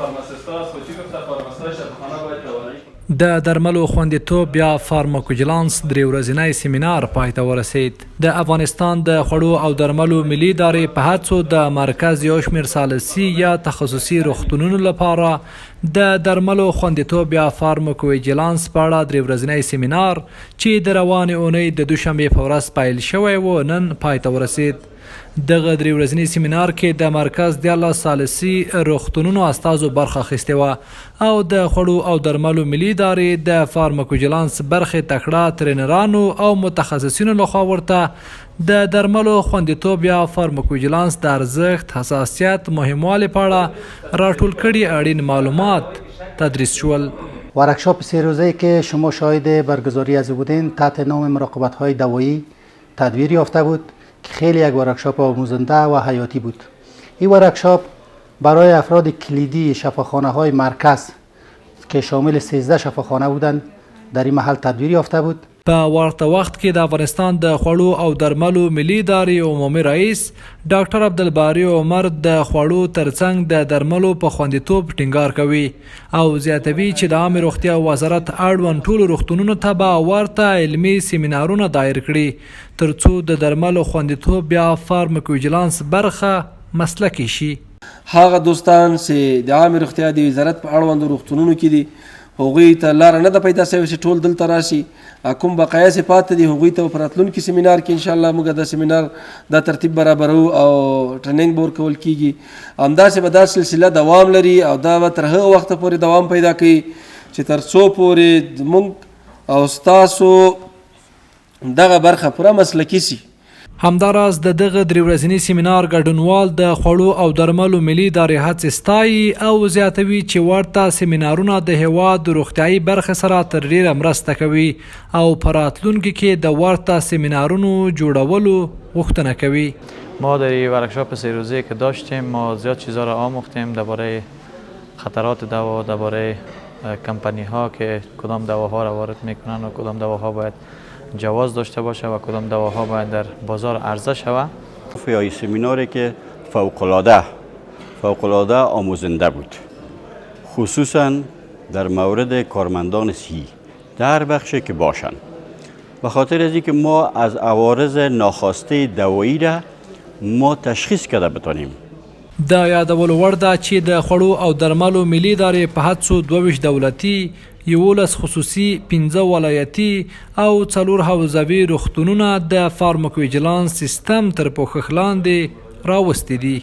فارماسیستا است خو چی گفته فارماسیستای شفاخانه باید توانایی د درملو خوندیتوب یا فارماکوجلانس درې ورځنی سیمینار پای ته ورسید. د افغانستان د خوړو او درملو ملي ادارې په هڅو د مرکز یو شمېر ثالثي یا تخصصي روغتونونو لپاره د درملو خوندیتوب یا فارماکوجلانس په اړه درې ورځنی سیمینار چې د روانې اونۍ د دوشنبې په ورځ پیل شوی و نن پای ته ورسید. دغه درې ورځني سیمینار کې د مرکز 14 ثالثي روغتونونو استازو برخه اخیستې وه او د خوړو او درملو ملي ادارې د فارماکوجلانس برخې تکړه ترینرانو او متخصصینو لخوا ورته د درملو خوندیتوب یا فارماکوجلانس د ارزښت، حساسیت، مهموالي په اړه راټول کړي اړین معلومات تدریس شول. ورکشاپ 3 روزه‌ای که شما شاهد برگزاری از بودین تحت نام مراقبت‌های دوایی تدبیر یافته بود که خیلی یک ورکشاپ آموزنده و حیاتی بود. این ورکشاپ برای افراد کلیدی شفاخانه‌های مرکز که شامل 13 شفاخانه بودند در این محل تدبیر یافته بود. په ورته وخت کې د افغانستان د خوړو او درملو ملي ادارې عمومي رئیس ډاکټر عبدالباري عمر د خوړو ترڅنګ د درملو په خوندیتوب ټینګار کوي او زیاتوي چې د عامې روغتیا وزارت اړوند ټولو روغتونونو ته به ورته علمي سیمینارونه دایر کړي ترڅو د درملو خوندیتوب یا فارماکوجلانس برخه مسلکي شي. هغه دوستان چې د عامې روغتیا د وزارت په اړوندو روغتونونو کې دي هغوی ته لاره نه ده پیدا شوې چې ټول دلته راشي. کوم بقایا چې پاتې دي هغوی ته په راتلونکي سیمینار کې انشاءالله موږ د سیمینار دا ترتیب برابرو او ټریننګ به ورکول کیږي. همداسې به دا سلسله دوام لري او دا به تر هغه وخته پورې دوام پیدا کوي چې تر څو پورې موږ او ستاسو دغه برخه پوره مسلکي سي. همداراز د دغه درې ورځني سیمینار ګډونوال د خوړو او درملو ملي ادارې هڅې ستایي او زیاتوي چې ورته سیمینارونه د هیواد د روغتیایي برخې سره تر ډیره مرسته کوي او په راتلونکي کې د ورته سیمینارونو جوړولو غوښتنه کوي. ما در این ورکشاپ 3 روزه که داشتیم ما زیاد چیزا را آموختیم درباره خطرات دوا، درباره کمپانی ها که کدام دواها را وارد میکنن و کدام دواها باید جواز داشته باشه و کدام دواها باید در بازار عرضه شود. این سمیناری که فوق‌العاده آموزنده بود، خصوصا در مورد کارمندان صحی در بخشی که باشند، به خاطر از اینکه ما از عوارض ناخواسته دوایی را ما تشخیص کرده بتانیم. د یادولو وړ ده چې د خوړو او درملو ملي ادارې په هڅو 22 دولتي 11 خصوصي 15 ولایتي او 4 حوزوي روغتونونه د فارماکوجلانس سیستم تر پوښښ لاندې راوستي دي.